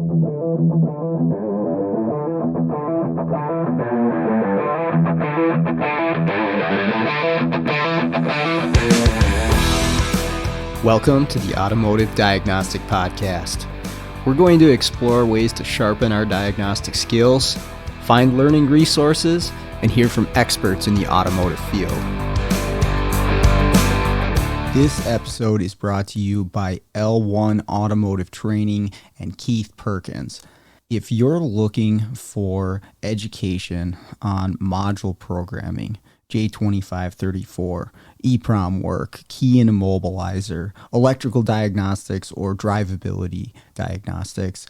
Welcome to the Automotive Diagnostic Podcast. We're going to explore ways to sharpen our diagnostic skills, find learning resources, and hear from experts in the automotive field. This episode is brought to you by L1 Automotive Training and Keith Perkins. If you're looking for education on module programming, J2534, EEPROM work, key and immobilizer, electrical diagnostics, or drivability diagnostics,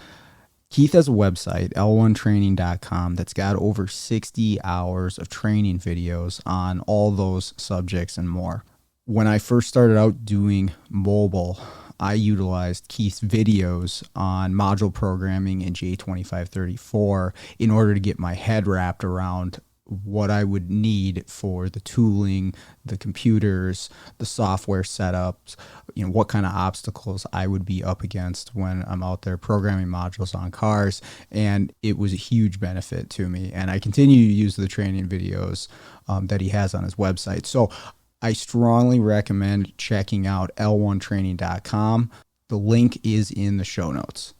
Keith has a website, l1training.com, that's got over 60 hours of training videos on all those subjects and more. When I first started out doing mobile, I utilized Keith's videos on module programming in J2534 in order to get my head wrapped around what I would need for the tooling, the computers, the software setups, what kind of obstacles I would be up against when I'm out there programming modules on cars. And it was a huge benefit to me. And I continue to use the training videos that he has on his website. So I strongly recommend checking out l1training.com. The link is in the show notes.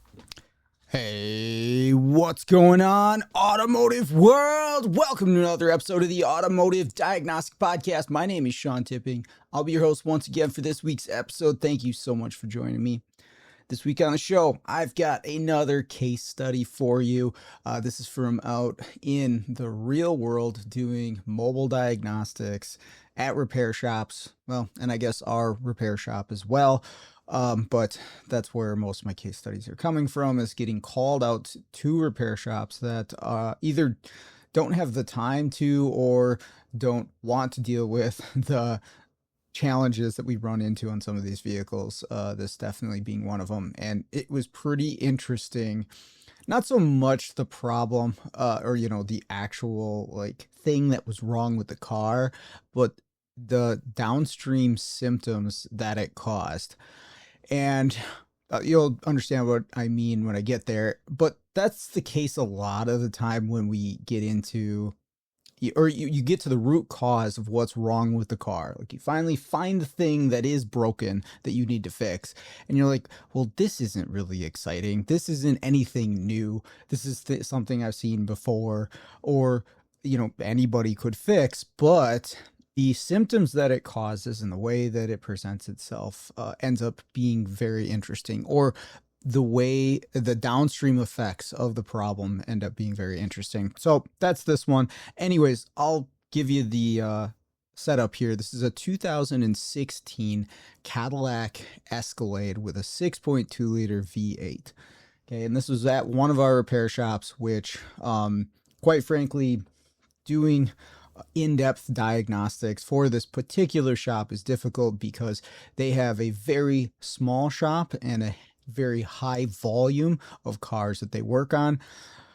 Hey, what's going on, automotive world? Welcome to another episode of the Automotive Diagnostic Podcast. My name is Sean Tipping. I'll be your host once again for this week's episode. Thank you so much for joining me. This week on the show, I've got another case study for you. This is from out in the real world doing mobile diagnostics at repair shops. Well, and I guess our repair shop as well. But that's where most of my case studies are coming from, is getting called out to repair shops that either don't have the time to or don't want to deal with the challenges that we run into on some of these vehicles, this definitely being one of them. And it was pretty interesting. Not so much the problem or the actual thing that was wrong with the car, but the downstream symptoms that it caused. And you'll understand what I mean when I get there. But that's the case a lot of the time when we get into, or you get to the root cause of what's wrong with the car. Like, you finally find the thing that is broken that you need to fix. And you're like, well, this isn't really exciting. This isn't anything new. This is something I've seen before, or, anybody could fix. But the symptoms that it causes and the way that it presents itself ends up being very interesting, or the way the downstream effects of the problem end up being very interesting. So that's this one. Anyways, I'll give you the setup here. This is a 2016 Cadillac Escalade with a 6.2 liter V8. Okay, and this was at one of our repair shops, which, quite frankly, doing in-depth diagnostics for this particular shop is difficult because they have a very small shop and a very high volume of cars that they work on.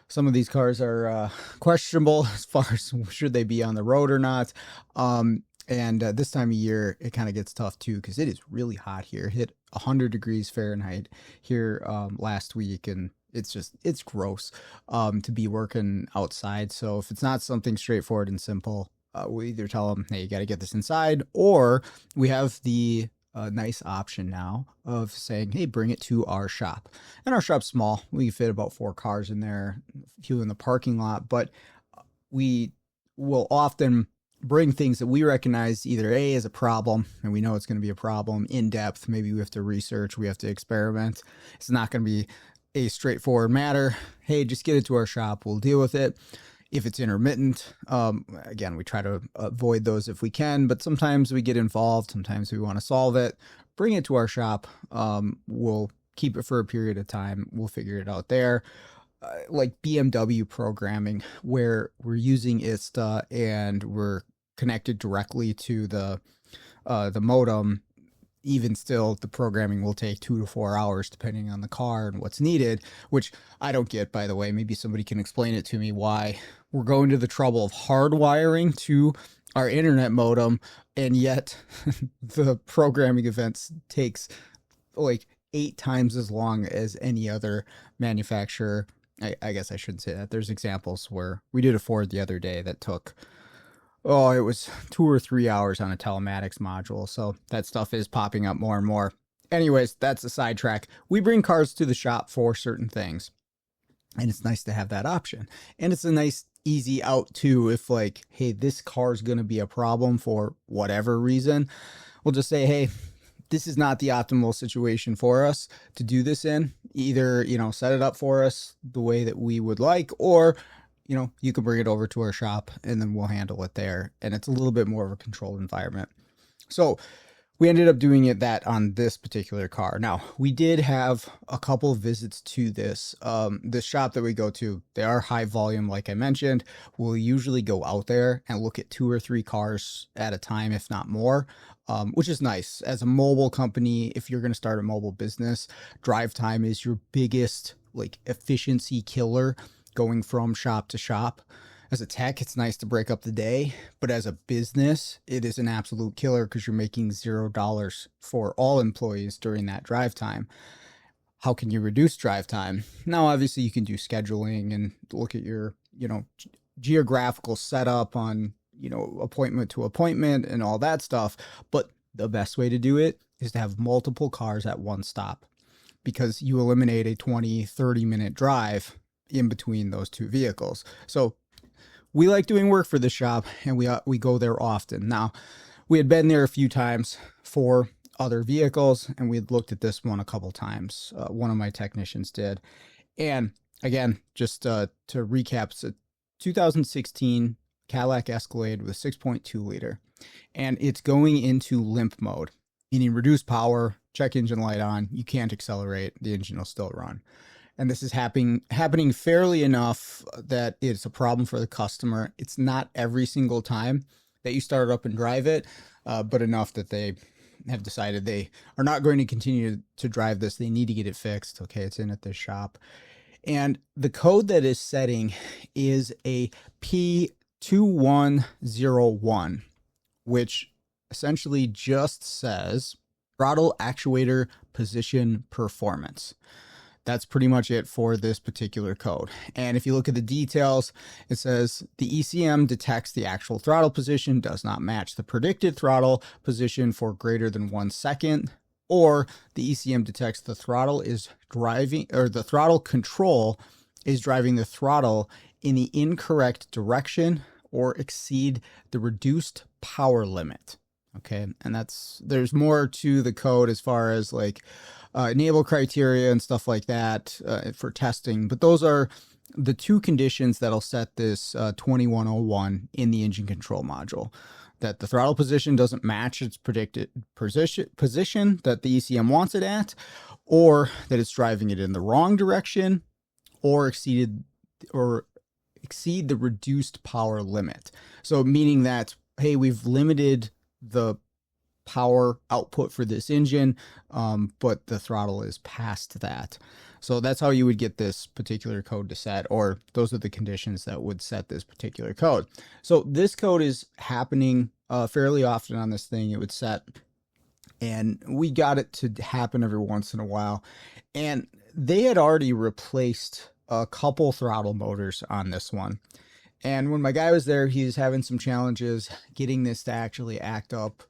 Some of these cars are questionable as far as should they be on the road or not. And this time of year, it kind of gets tough too, because it is really hot here. It hit 100 degrees Fahrenheit here last week, and it's gross to be working outside. So if it's not something straightforward and simple, we either tell them, hey, you got to get this inside, or we have the nice option now of saying, hey, bring it to our shop. And our shop's small. We fit about 4 cars in there, a few in the parking lot, but we will often bring things that we recognize either A, as a problem, and we know it's going to be a problem in depth. Maybe we have to research, we have to experiment. It's not going to be a straightforward matter. Hey, just get it to our shop. We'll deal with it. If it's intermittent, again, we try to avoid those if we can, but sometimes we get involved. Sometimes we want to solve it. Bring it to our shop. We'll keep it for a period of time. We'll figure it out there. Like BMW programming, where we're using ISTA and we're connected directly to the modem. Even still, the programming will take 2 to 4 hours depending on the car and what's needed, which I don't get, by the way. Maybe somebody can explain it to me, why we're going to the trouble of hardwiring to our internet modem, and yet the programming events takes like 8 times as long as any other manufacturer. I guess I shouldn't say that. There's examples where we did a Ford the other day that took, oh, it was 2 or 3 hours on a telematics module. So that stuff is popping up more and more. Anyways, that's a sidetrack. We bring cars to the shop for certain things, and it's nice to have that option. And it's a nice, easy out too if like, hey, this car's going to be a problem for whatever reason. We'll just say, hey, this is not the optimal situation for us to do this in. Either, set it up for us the way that we would like, or, you can bring it over to our shop and then we'll handle it there. And it's a little bit more of a controlled environment. So we ended up doing that on this particular car. Now, we did have a couple of visits to this shop that we go to. They are high volume, like I mentioned. We'll usually go out there and look at 2 or 3 cars at a time, if not more, which is nice. As a mobile company, if you're going to start a mobile business, drive time is your biggest efficiency killer going from shop to shop. As a tech, it's nice to break up the day, but as a business, it is an absolute killer because you're making $0 for all employees during that drive time. How can you reduce drive time? Now, obviously, you can do scheduling and look at your, geographical setup on, appointment to appointment and all that stuff. But the best way to do it is to have multiple cars at one stop, because you eliminate a 20, 30-minute drive in between those 2 vehicles. So we like doing work for the shop, and we go there often. Now, we had been there a few times for other vehicles, and we had looked at this one a couple times. One of my technicians did. And again, just to recap, it's a 2016 Cadillac Escalade with 6.2 liter, and it's going into limp mode, meaning reduced power, check engine light on, you can't accelerate, the engine will still run. And this is happening fairly enough that it's a problem for the customer. It's not every single time that you start up and drive it, but enough that they have decided they are not going to continue to drive this. They need to get it fixed. Okay, it's in at this shop. And the code that is setting is a P2101, which essentially just says throttle actuator position performance. That's pretty much it for this particular code. And if you look at the details, it says the ECM detects the actual throttle position does not match the predicted throttle position for greater than 1 second, or the ECM detects the throttle is driving, or the throttle control is driving the throttle in the incorrect direction or exceed the reduced power limit. Okay, and there's more to the code as far as enable criteria and stuff like that for testing, but those are the 2 conditions that'll set this 2101 in the engine control module: that the throttle position doesn't match its predicted position that the ECM wants it at, or that it's driving it in the wrong direction, or exceed the reduced power limit. So meaning that, hey, we've limited the power output for this engine, but the throttle is past that. So that's how you would get this particular code to set, or those are the conditions that would set this particular code. So this code is happening fairly often on this thing. It would set, and we got it to happen every once in a while. And they had already replaced a couple throttle motors on this one. And when my guy was there, he was having some challenges getting this to actually act up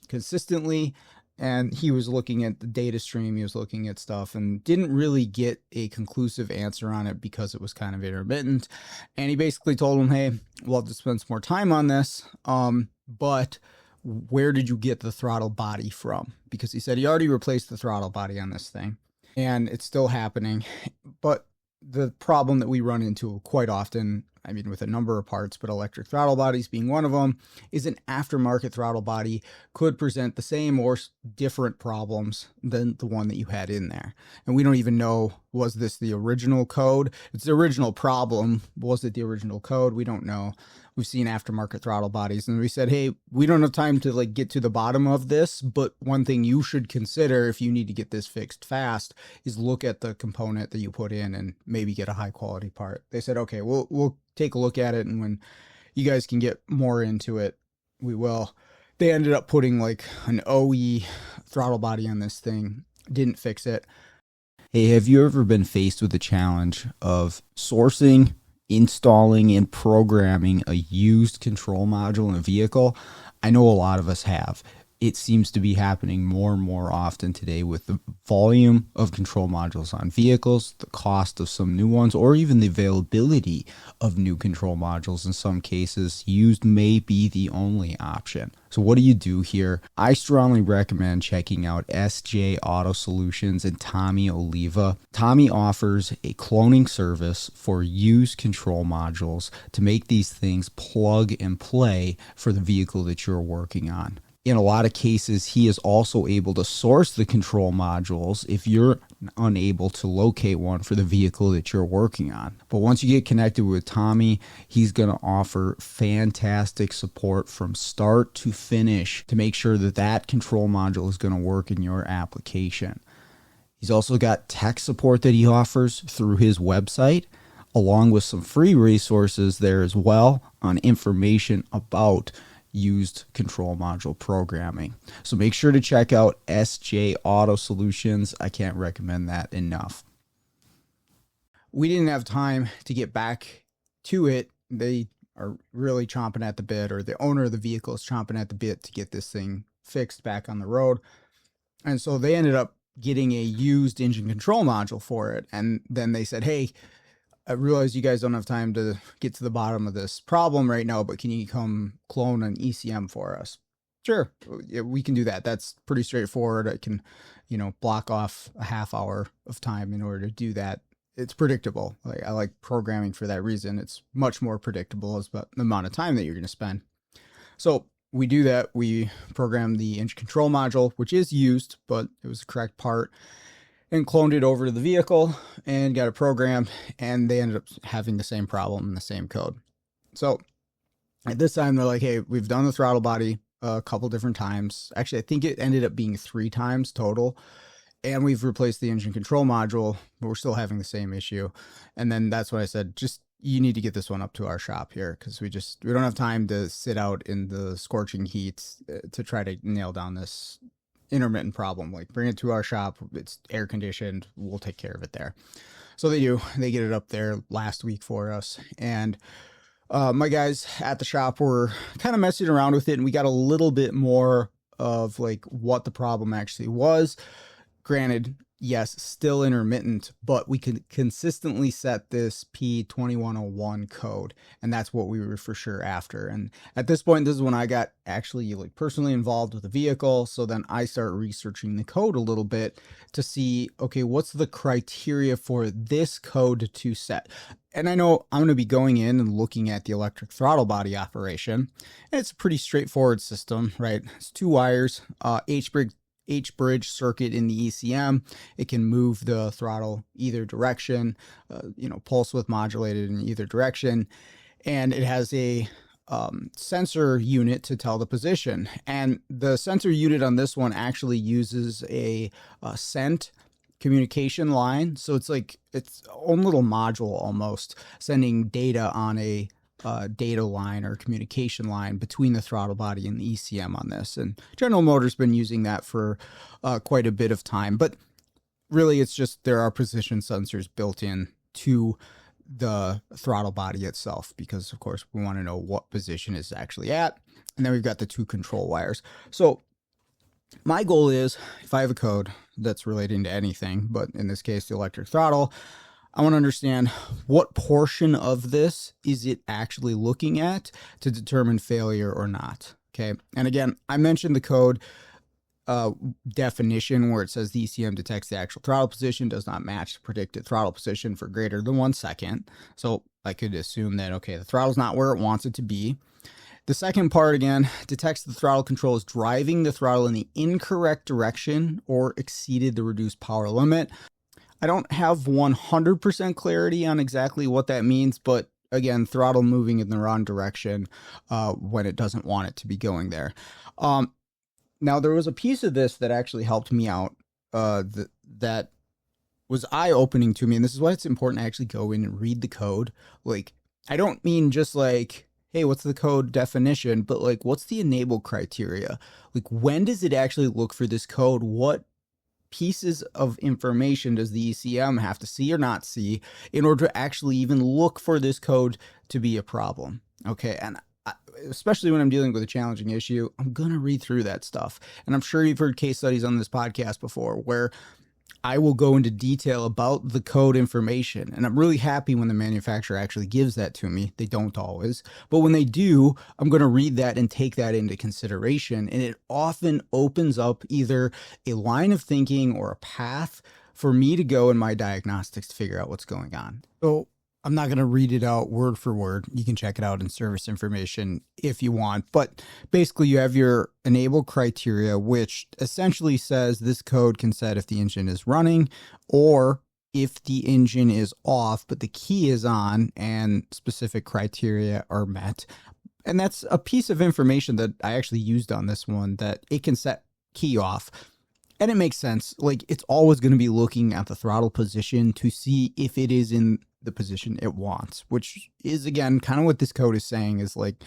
consistently. And he was looking at the data stream, he was looking at stuff, and didn't really get a conclusive answer on it because it was kind of intermittent. And he basically told him, hey, we'll have to spend some more time on this. But where did you get the throttle body from? Because he said he already replaced the throttle body on this thing, and it's still happening. But the problem that we run into quite often, I mean, with a number of parts, but electric throttle bodies being one of them, is an aftermarket throttle body could present the same or different problems than the one that you had in there. And we don't even know, was this the original code? It's the original problem. Was it the original code? We don't know. We've seen aftermarket throttle bodies, and we said, hey, we don't have time to get to the bottom of this, but one thing you should consider if you need to get this fixed fast is look at the component that you put in and maybe get a high quality part. They said, okay, we'll take a look at it, and when you guys can get more into it, we will. They ended up putting an OE throttle body on this thing didn't fix it. Hey, have you ever been faced with the challenge of sourcing, installing, and programming a used control module in a vehicle? I know a lot of us have. It seems to be happening more and more often today with the volume of control modules on vehicles, the cost of some new ones, or even the availability of new control modules. In some cases, used may be the only option. So what do you do here? I strongly recommend checking out SJ Auto Solutions and Tommy Oliva. Tommy offers a cloning service for used control modules to make these things plug and play for the vehicle that you're working on. In a lot of cases, he is also able to source the control modules if you're unable to locate one for the vehicle that you're working on. But once you get connected with Tommy, he's going to offer fantastic support from start to finish to make sure that that control module is going to work in your application. He's also got tech support that he offers through his website, along with some free resources there as well on information about used control module programming. So make sure to check out SJ Auto Solutions. I can't recommend that enough. We didn't have time to get back to it. They are really chomping at the bit, or the owner of the vehicle is chomping at the bit to get this thing fixed back on the road. And so they ended up getting a used engine control module for it. And then they said, hey, I realize you guys don't have time to get to the bottom of this problem right now, but can you come clone an ECM for us? Sure, yeah, we can do that. That's pretty straightforward. I can, block off a half hour of time in order to do that. It's predictable. I like programming for that reason. It's much more predictable as the amount of time that you're going to spend. So we do that. We program the engine control module, which is used, but it was the correct part, and cloned it over to the vehicle and got it programmed, and they ended up having the same problem in the same code. So at this time, they're like, hey, we've done the throttle body a couple different times. Actually, I think it ended up being 3 times total, and we've replaced the engine control module, but we're still having the same issue. And then that's when I said, you need to get this one up to our shop here, because we don't have time to sit out in the scorching heat to try to nail down this intermittent problem. Like, bring it to our shop. It's air conditioned. We'll take care of it there. So they do. They get it up there last week for us. And my guys at the shop were kind of messing around with it, and we got a little bit more of like what the problem actually was. Granted, yes, still intermittent, but we could consistently set this P2101 code, and that's what we were for sure after. And at this point, this is when I got actually personally involved with the vehicle. So then I start researching the code a little bit to see, okay, what's the criteria for this code to set? And I know I'm going to be going in and looking at the electric throttle body operation, and it's a pretty straightforward system, right? It's 2 wires, H-bridge circuit in the ECM. It can move the throttle either direction, pulse width modulated in either direction. And it has a sensor unit to tell the position. And the sensor unit on this one actually uses a scent communication line. So it's like its own little module almost, sending data on a data line or communication line between the throttle body and the ECM on this. And General Motors been using that for quite a bit of time. But really, it's just there are position sensors built in to the throttle body itself, because of course we want to know what position it's actually at. And then we've got the 2 control wires. So my goal is, if I have a code that's relating to anything, but in this case the electric throttle, I want to understand what portion of this is it actually looking at to determine failure or not. Okay. And again, I mentioned the code definition where it says the ECM detects the actual throttle position does not match the predicted throttle position for greater than 1 second. So I could assume that, okay, the throttle's not where it wants it to be. The second part, again, detects the throttle control is driving the throttle in the incorrect direction or exceeded the reduced power limit. I don't have 100% clarity on exactly what that means, but again, throttle moving in the wrong direction when it doesn't want it to be going there. Now, there was a piece of this that actually helped me out that was eye-opening to me, and this is why it's important to actually go in and read the code. Like, I don't mean just like, hey, what's the code definition, but like, what's the enable criteria? Like, when does it actually look for this code? What pieces of information does the ECM have to see or not see in order to actually even look for this code to be a problem? Okay, and especially when I'm dealing with a challenging issue, I'm going to read through that stuff. And I'm sure you've heard case studies on this podcast before where I will go into detail about the code information. And I'm really happy when the manufacturer actually gives that to me. They don't always. But when they do, I'm going to read that and take that into consideration. And it often opens up either a line of thinking or a path for me to go in my diagnostics to figure out what's going on. So I'm not going to read it out word for word. You can check it out in service information if you want. But basically, you have your enable criteria, which essentially says this code can set if the engine is running or if the engine is off, but the key is on and specific criteria are met. And that's a piece of information that I actually used on this one, that it can set key off. And it makes sense. Like, it's always going to be looking at the throttle position to see if it is in the position it wants, which is, again, kind of what this code is saying is like,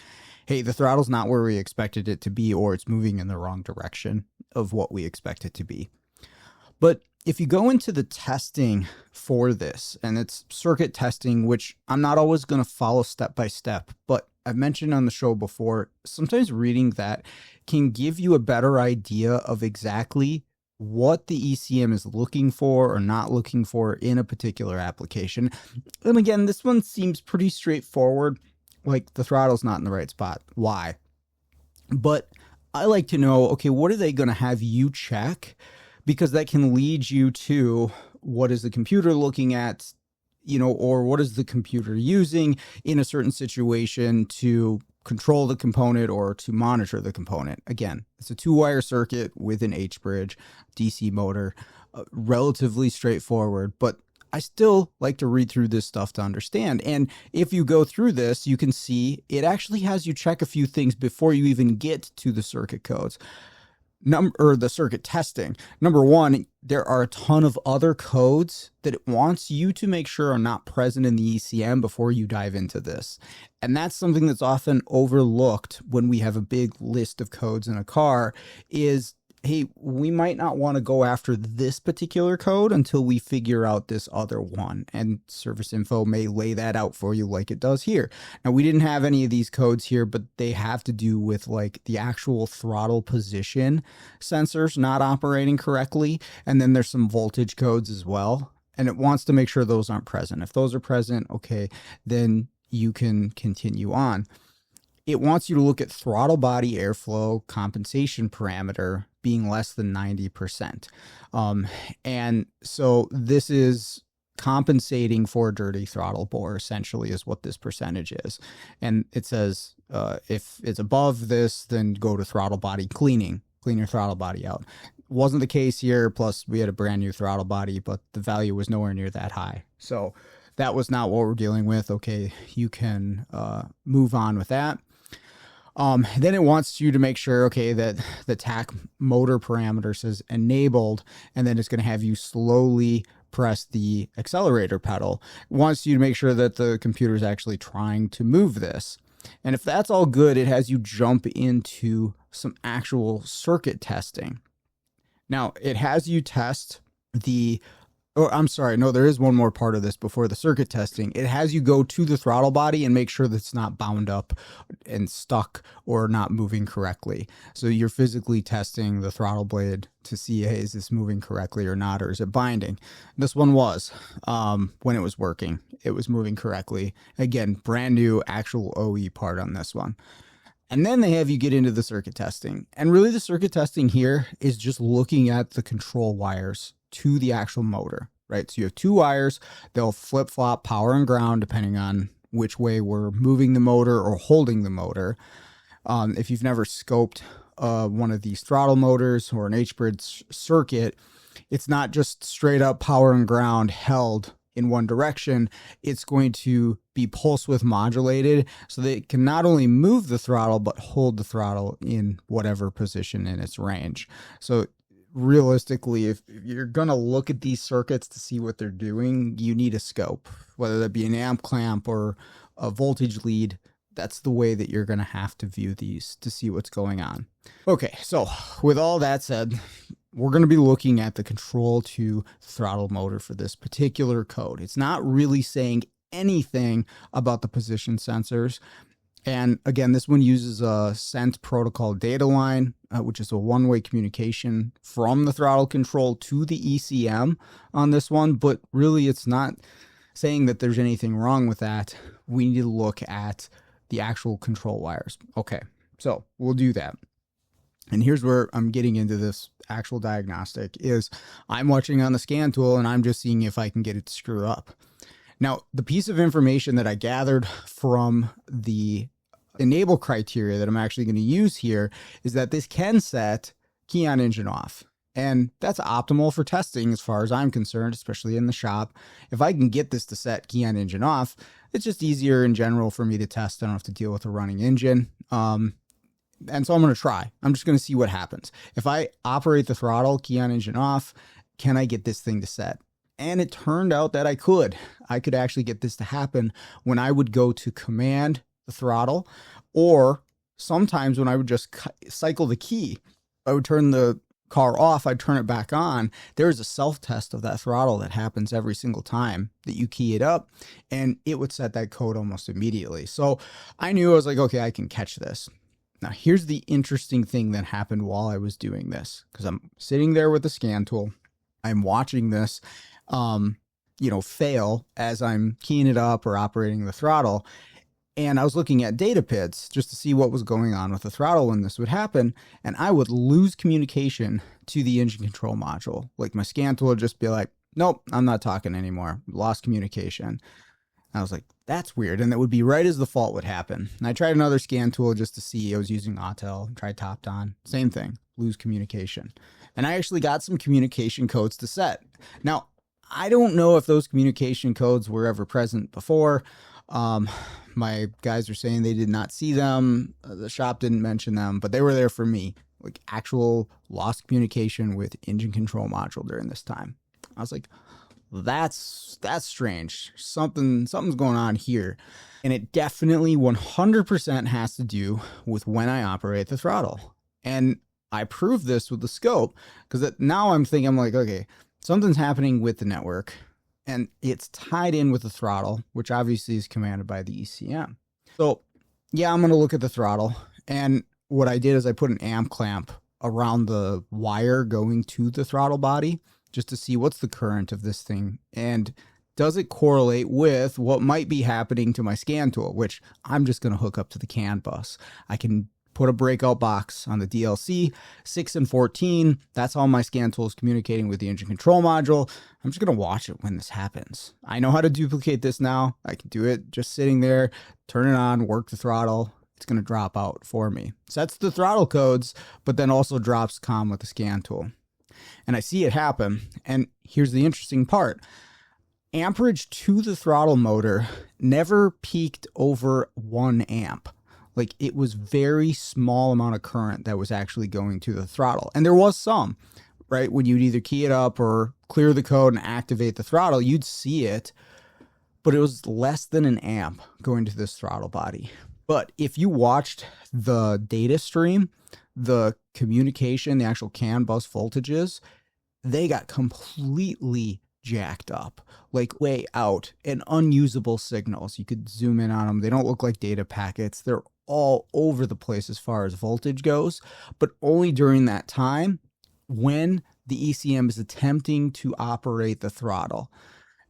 hey, the throttle's not where we expected it to be, or it's moving in the wrong direction of what we expect it to be. But if you go into the testing for this, and it's circuit testing, which I'm not always going to follow step by step, but I've mentioned on the show before, sometimes reading that can give you a better idea of exactly what the ECM is looking for or not looking for in a particular application. And again, this one seems pretty straightforward, like the throttle's not in the right spot. Why? But I like to know, okay, what are they going to have you check? Because that can lead you to what is the computer looking at, or what is the computer using in a certain situation to control the component or to monitor the component. Again, it's a 2-wire circuit with an H-bridge, DC motor, relatively straightforward, but I still like to read through this stuff to understand. And if you go through this, you can see it actually has you check a few things before you even get to the circuit codes. The circuit testing. Number one, there are a ton of other codes that it wants you to make sure are not present in the ECM before you dive into this. And that's something that's often overlooked when we have a big list of codes in a car is, hey, we might not want to go after this particular code until we figure out this other one. And service info may lay that out for you like it does here. Now, we didn't have any of these codes here, but they have to do with like the actual throttle position sensors not operating correctly. And then there's some voltage codes as well. And it wants to make sure those aren't present. If those are present, okay, then you can continue on. It wants you to look at throttle body airflow compensation parameter being less than 90%. And so this is compensating for a dirty throttle bore, essentially, is what this percentage is. And it says if it's above this, then go to throttle body cleaning, clean your throttle body out. Wasn't the case here. Plus, we had a brand new throttle body, but the value was nowhere near that high. So that was not what we're dealing with. Okay, you can move on with that. Then it wants you to make sure, okay, that the TAC motor parameter says enabled, and then it's going to have you slowly press the accelerator pedal. It wants you to make sure that the computer is actually trying to move this. And if that's all good, it has you jump into some actual circuit testing. Now, it has you test there is one more part of this before the circuit testing. It has you go to the throttle body and make sure that it's not bound up and stuck or not moving correctly. So you're physically testing the throttle blade to see, hey, is this moving correctly or not, or is it binding? This one was, when it was working, it was moving correctly. Again, brand new actual OE part on this one. And then they have you get into the circuit testing. And really the circuit testing here is just looking at the control wires to the actual motor, right? So you have 2 wires, they'll flip-flop power and ground depending on which way we're moving the motor or holding the motor. If you've never scoped one of these throttle motors or an H-bridge circuit, it's not just straight up power and ground held in one direction. It's going to be pulse width modulated so that it can not only move the throttle, but hold the throttle in whatever position in its range. So realistically, if you're going to look at these circuits to see what they're doing, you need a scope, whether that be an amp clamp or a voltage lead. That's the way that you're going to have to view these to see what's going on. Okay, so with all that said, we're going to be looking at the control to throttle motor for this particular code. It's not really saying anything about the position sensors. And again, this one uses a sent protocol data line, which is a one-way communication from the throttle control to the ECM on this one. But really, it's not saying that there's anything wrong with that. We need to look at the actual control wires. Okay, so we'll do that. And here's where I'm getting into this actual diagnostic is I'm watching on the scan tool and I'm just seeing if I can get it to screw up. Now, the piece of information that I gathered from the enable criteria that I'm actually going to use here is that this can set key on engine off. And that's optimal for testing as far as I'm concerned, especially in the shop. If I can get this to set key on engine off, it's just easier in general for me to test. I don't have to deal with a running engine. And so I'm going to try. I'm just going to see what happens. If I operate the throttle, key on engine off, can I get this thing to set? And it turned out that I could. I could actually get this to happen when I would go to command the throttle, or sometimes when I would just cycle the key. I would turn the car off, I'd turn it back on. There's a self-test of that throttle that happens every single time that you key it up, and it would set that code almost immediately. So I knew, I was like, okay, I can catch this. Now, here's the interesting thing that happened while I was doing this, because I'm sitting there with the scan tool. I'm watching this, fail as I'm keying it up or operating the throttle. And I was looking at data PIDs just to see what was going on with the throttle when this would happen. And I would lose communication to the engine control module. Like my scan tool would just be like, nope, I'm not talking anymore. Lost communication. I was like, that's weird. And that would be right as the fault would happen. And I tried another scan tool just to see. I was using Autel, tried Top On, same thing, lose communication. And I actually got some communication codes to set. Now, I don't know if those communication codes were ever present before. My guys are saying they did not see them. The shop didn't mention them, but they were there for me, like actual lost communication with engine control module during this time. I was like, that's strange. Something's going on here. And it definitely 100% has to do with when I operate the throttle. And I proved this with the scope because now I'm thinking, I'm like, okay, something's happening with the network and it's tied in with the throttle, which obviously is commanded by the ECM. So yeah, I'm going to look at the throttle. And what I did is I put an amp clamp around the wire going to the throttle body just to see what's the current of this thing and does it correlate with what might be happening to my scan tool, which I'm just going to hook up to the CAN bus. I can put a breakout box on the DLC, 6 and 14. That's how my scan tool is communicating with the engine control module. I'm just going to watch it when this happens. I know how to duplicate this now. I can do it just sitting there, turn it on, work the throttle. It's going to drop out for me. Sets the throttle codes, but then also drops comm with the scan tool. And I see it happen. And here's the interesting part. Amperage to the throttle motor never peaked over 1 amp. Like it was very small amount of current that was actually going to the throttle. And there was some, right? When you'd either key it up or clear the code and activate the throttle, you'd see it, but it was less than an amp going to this throttle body. But if you watched the data stream, the communication, the actual CAN bus voltages, they got completely jacked up, like way out, and unusable signals. You could zoom in on them. They don't look like data packets. They're all over the place as far as voltage goes, but only during that time when the ECM is attempting to operate the throttle.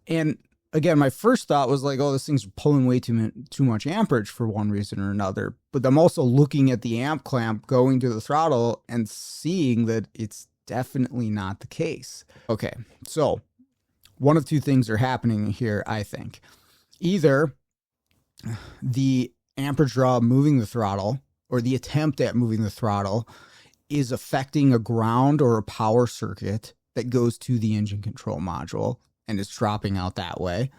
And again, my first thought was like, oh, this thing's pulling way too much amperage for one reason or another. But I'm also looking at the amp clamp going to the throttle and seeing that it's definitely not the case. Okay, so one of two things are happening here, I think. Either the amperage draw moving the throttle or the attempt at moving the throttle is affecting a ground or a power circuit that goes to the engine control module and it's dropping out that way.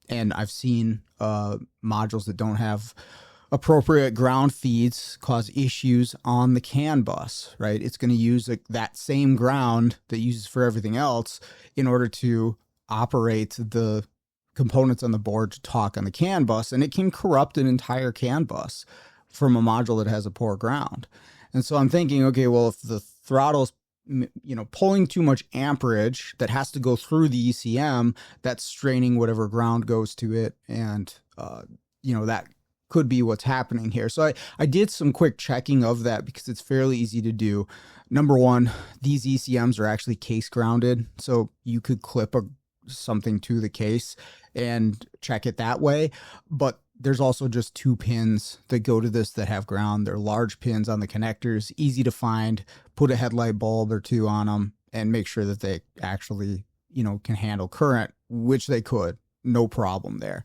And I've seen modules that don't have appropriate ground feeds cause issues on the CAN bus, right? It's going to use that same ground that it uses for everything else in order to operate the components on the board to talk on the CAN bus, and it can corrupt an entire CAN bus from a module that has a poor ground. And so I'm thinking, okay, well, if the throttle's pulling too much amperage that has to go through the ECM, that's straining whatever ground goes to it. And, that could be what's happening here. So I did some quick checking of that because it's fairly easy to do. Number one, these ECMs are actually case grounded. So you could clip something to the case and check it that way. But there's also just 2 pins that go to this that have ground. They're large pins on the connectors, easy to find. Put a headlight bulb or 2 on them and make sure that they actually, can handle current, which they could. No problem there.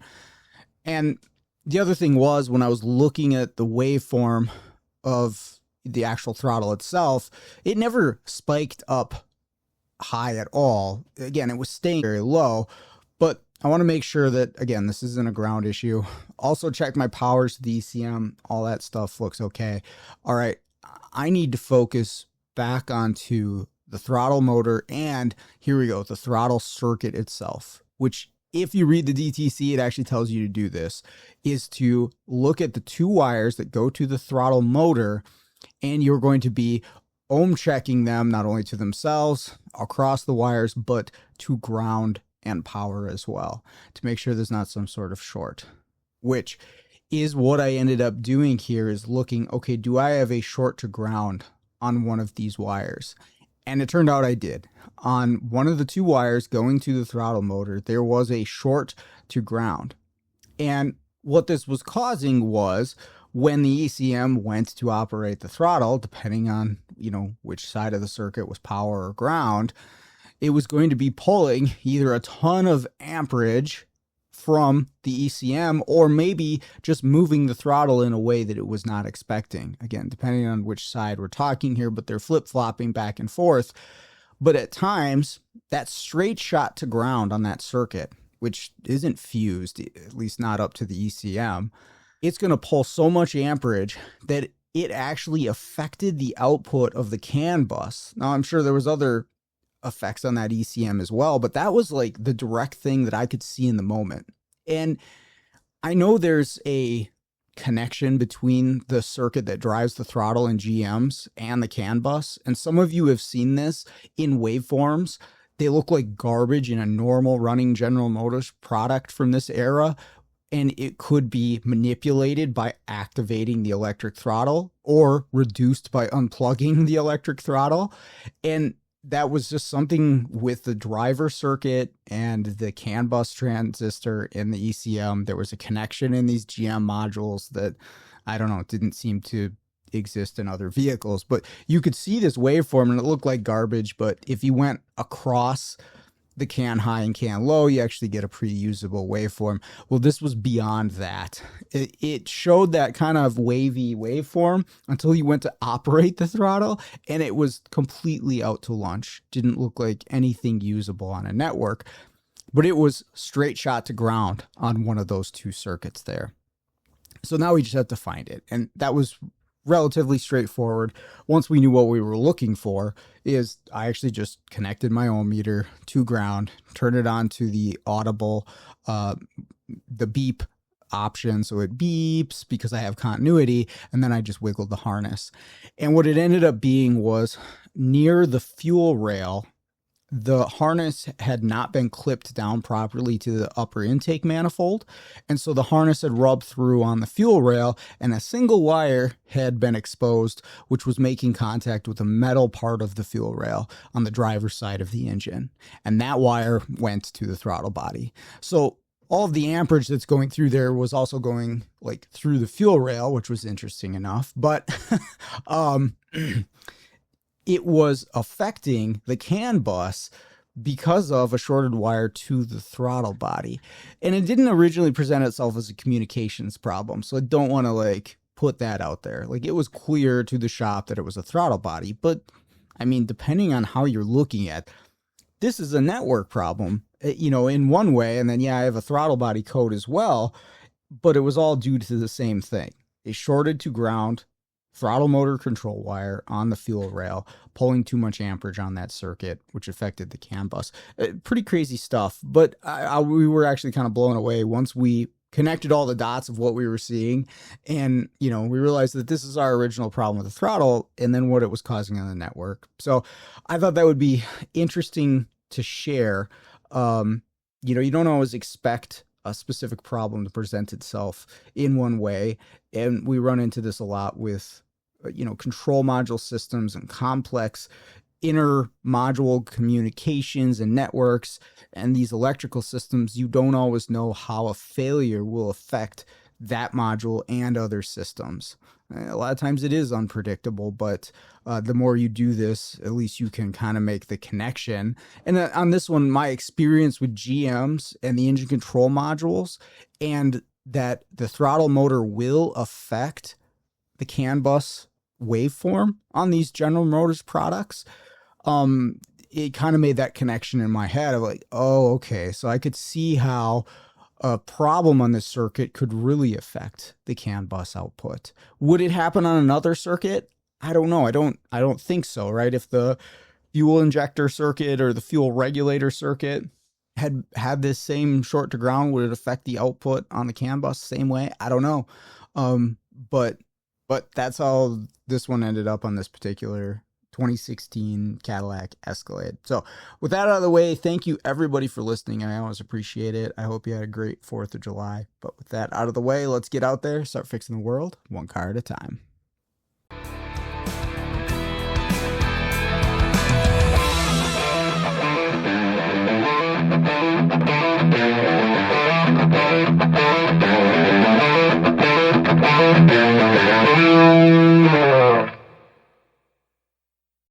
And the other thing was, when I was looking at the waveform of the actual throttle itself, it never spiked up high at all. Again, it was staying very low, but I want to make sure that, again, this isn't a ground issue. Also check my powers, the ECM, all that stuff looks okay. All right, I need to focus back onto the throttle motor, and here we go, the throttle circuit itself, which, if you read the DTC, it actually tells you to do this, is to look at the 2 wires that go to the throttle motor, and you're going to be ohm checking them, not only to themselves across the wires, but to ground and power as well, to make sure there's not some sort of short, which is what I ended up doing here, is looking, okay, do I have a short to ground on one of these wires? And it turned out I did. On one of the 2 wires going to the throttle motor, there was a short to ground. And what this was causing was, when the ECM went to operate the throttle, depending on, which side of the circuit was power or ground, it was going to be pulling either a ton of amperage from the ECM, or maybe just moving the throttle in a way that it was not expecting. Again, depending on which side we're talking here, but they're flip-flopping back and forth. But at times, that straight shot to ground on that circuit, which isn't fused, at least not up to the ECM, it's going to pull so much amperage that it actually affected the output of the CAN bus. Now, I'm sure there was other effects on that ECM as well, but that was like the direct thing that I could see in the moment. And I know there's a connection between the circuit that drives the throttle in GMs and the CAN bus, and some of you have seen this in waveforms. They look like garbage in a normal running General Motors product from this era, and it could be manipulated by activating the electric throttle or reduced by unplugging the electric throttle. And that was just something with the driver circuit and the CAN bus transistor in the ECM. There was a connection in these GM modules that, I don't know, it didn't seem to exist in other vehicles. But you could see this waveform and it looked like garbage. But if you went across the CAN high and CAN low, you actually get a pretty usable waveform. Well, this was beyond that. It showed that kind of wavy waveform until you went to operate the throttle, and it was completely out to lunch. Didn't look like anything usable on a network, but it was straight shot to ground on one of those 2 circuits there. So now we just have to find it, and that was relatively straightforward. Once we knew what we were looking for, is I actually just connected my ohm meter to ground, turned it on to the audible, the beep option, so it beeps because I have continuity, and then I just wiggled the harness. And what it ended up being was, near the fuel rail, the harness had not been clipped down properly to the upper intake manifold. And so the harness had rubbed through on the fuel rail, and a single wire had been exposed, which was making contact with the metal part of the fuel rail on the driver's side of the engine. And that wire went to the throttle body. So all of the amperage that's going through there was also going like through the fuel rail, which was interesting enough. But it was affecting the CAN bus because of a shorted wire to the throttle body. And it didn't originally present itself as a communications problem, so I don't want to put that out there. It was clear to the shop that it was a throttle body, but I mean, depending on how you're looking at, this is a network problem, in one way, and then I have a throttle body code as well, but it was all due to the same thing. A shorted to ground throttle motor control wire on the fuel rail, pulling too much amperage on that circuit, which affected the CAN bus. Pretty crazy stuff, but we were actually kind of blown away once we connected all the dots of what we were seeing. And, we realized that this is our original problem with the throttle and then what it was causing on the network. So I thought that would be interesting to share. You don't always expect a specific problem to present itself in one way. And we run into this a lot with, control module systems and complex inter-module communications and networks and these electrical systems. You don't always know how a failure will affect that module and other systems. A lot of times it is unpredictable, but the more you do this, at least you can kind of make the connection. And on this one, my experience with GMs and the engine control modules, and that the throttle motor will affect the CAN bus waveform on these General Motors products, it kind of made that connection in my head of like, oh, okay, so I could see how a problem on this circuit could really affect the CAN bus output. Would it happen on another circuit? I don't know. I don't think so, right? If the fuel injector circuit or the fuel regulator circuit had this same short to ground, would it affect the output on the CAN bus the same way? I don't know. But that's how this one ended up on this particular 2016 Cadillac Escalade. So with that out of the way, thank you everybody for listening. I always appreciate it. I hope you had a great 4th of July. But with that out of the way, let's get out there, start fixing the world one car at a time.